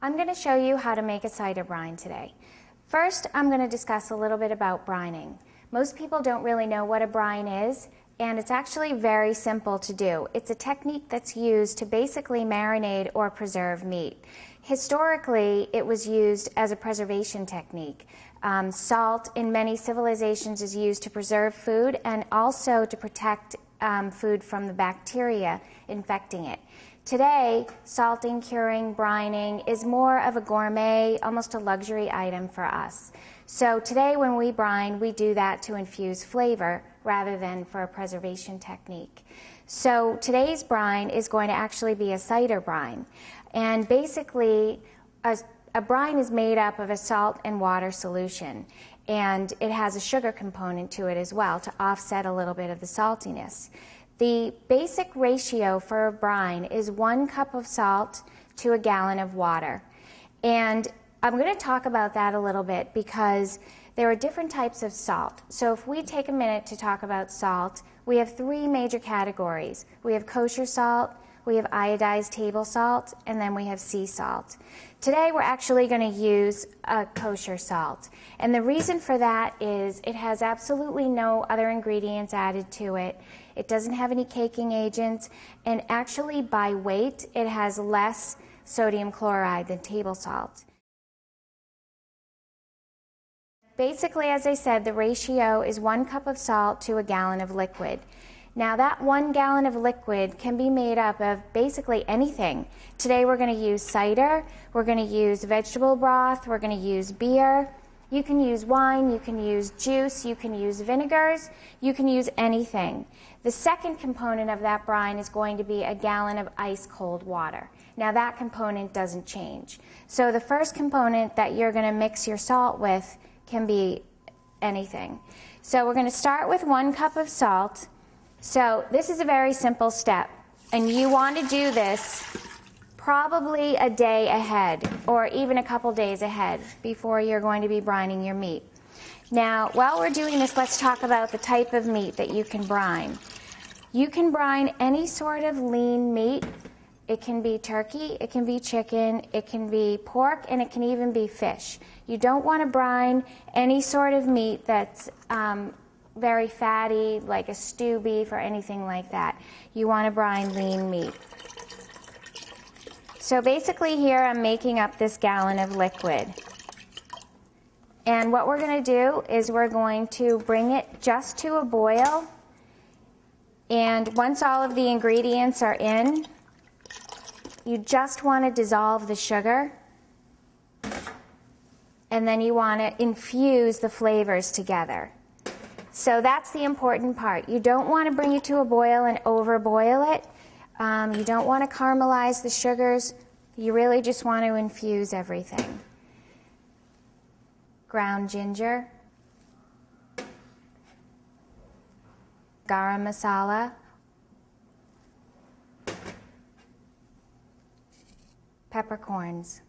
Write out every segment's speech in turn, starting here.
I'm going to show you how to make a cider brine today. First, I'm going to discuss a little bit about brining. Most people don't really know what a brine is, and it's actually very simple to do. It's a technique that's used to basically marinate or preserve meat. Historically, it was used as a preservation technique. Salt in many civilizations is used to preserve food and also to protect food from the bacteria infecting it. Today, salting, curing, brining is more of a gourmet, almost a luxury item for us. So today when we brine, we do that to infuse flavor rather than for a preservation technique. So today's brine is going to actually be a cider brine. And basically, a brine is made up of a salt and water solution. And it has a sugar component to it as well to offset a little bit of the saltiness. The basic ratio for a brine is 1 cup of salt to a gallon of water. And I'm going to talk about that a little bit because there are different types of salt. So if we take a minute to talk about salt, we have 3 major categories. We have kosher salt, we have iodized table salt, and then we have sea salt. Today we're actually going to use a kosher salt. And the reason for that is it has absolutely no other ingredients added to it. It doesn't have any caking agents, and actually by weight it has less sodium chloride than table salt. Basically, as I said, the ratio is 1 cup of salt to a gallon of liquid. Now that 1 gallon of liquid can be made up of basically anything. Today we're going to use cider, we're going to use vegetable broth, we're going to use beer. You can use wine, you can use juice, you can use vinegars, you can use anything. The second component of that brine is going to be a gallon of ice cold water. Now that component doesn't change. So the first component that you're going to mix your salt with can be anything. So we're going to start with 1 cup of salt. So this is a very simple step, and you want to do this probably a day ahead or even a couple days ahead before you're going to be brining your meat. Now, while we're doing this, let's talk about the type of meat that you can brine. You can brine any sort of lean meat. It can be turkey, it can be chicken, it can be pork, and it can even be fish. You don't want to brine any sort of meat that's very fatty, like a stew beef or anything like that. You want to brine lean meat. So basically here I'm making up this gallon of liquid. And what we're going to do is we're going to bring it just to a boil. And once all of the ingredients are in, you just want to dissolve the sugar. And then you want to infuse the flavors together. So that's the important part. You don't want to bring it to a boil and overboil it. You don't want to caramelize the sugars. You really just want to infuse everything. Ground ginger, garam masala, peppercorns,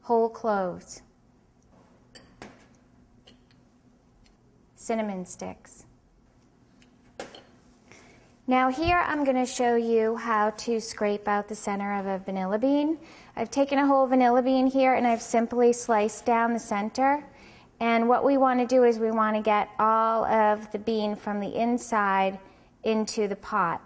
whole cloves, cinnamon sticks. Now here I'm going to show you how to scrape out the center of a vanilla bean. I've taken a whole vanilla bean here and I've simply sliced down the center. And what we want to do is we want to get all of the bean from the inside into the pot.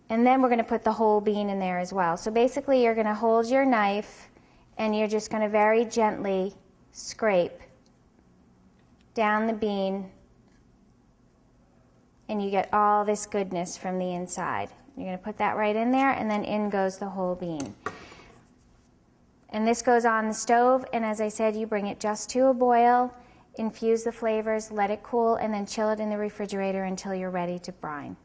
And then we're going to put the whole bean in there as well. So basically you're going to hold your knife and you're just going to very gently scrape down the bean, and you get all this goodness from the inside. You're going to put that right in there, and then in goes the whole bean. And this goes on the stove, and as I said, you bring it just to a boil, infuse the flavors, let it cool, and then chill it in the refrigerator until you're ready to brine.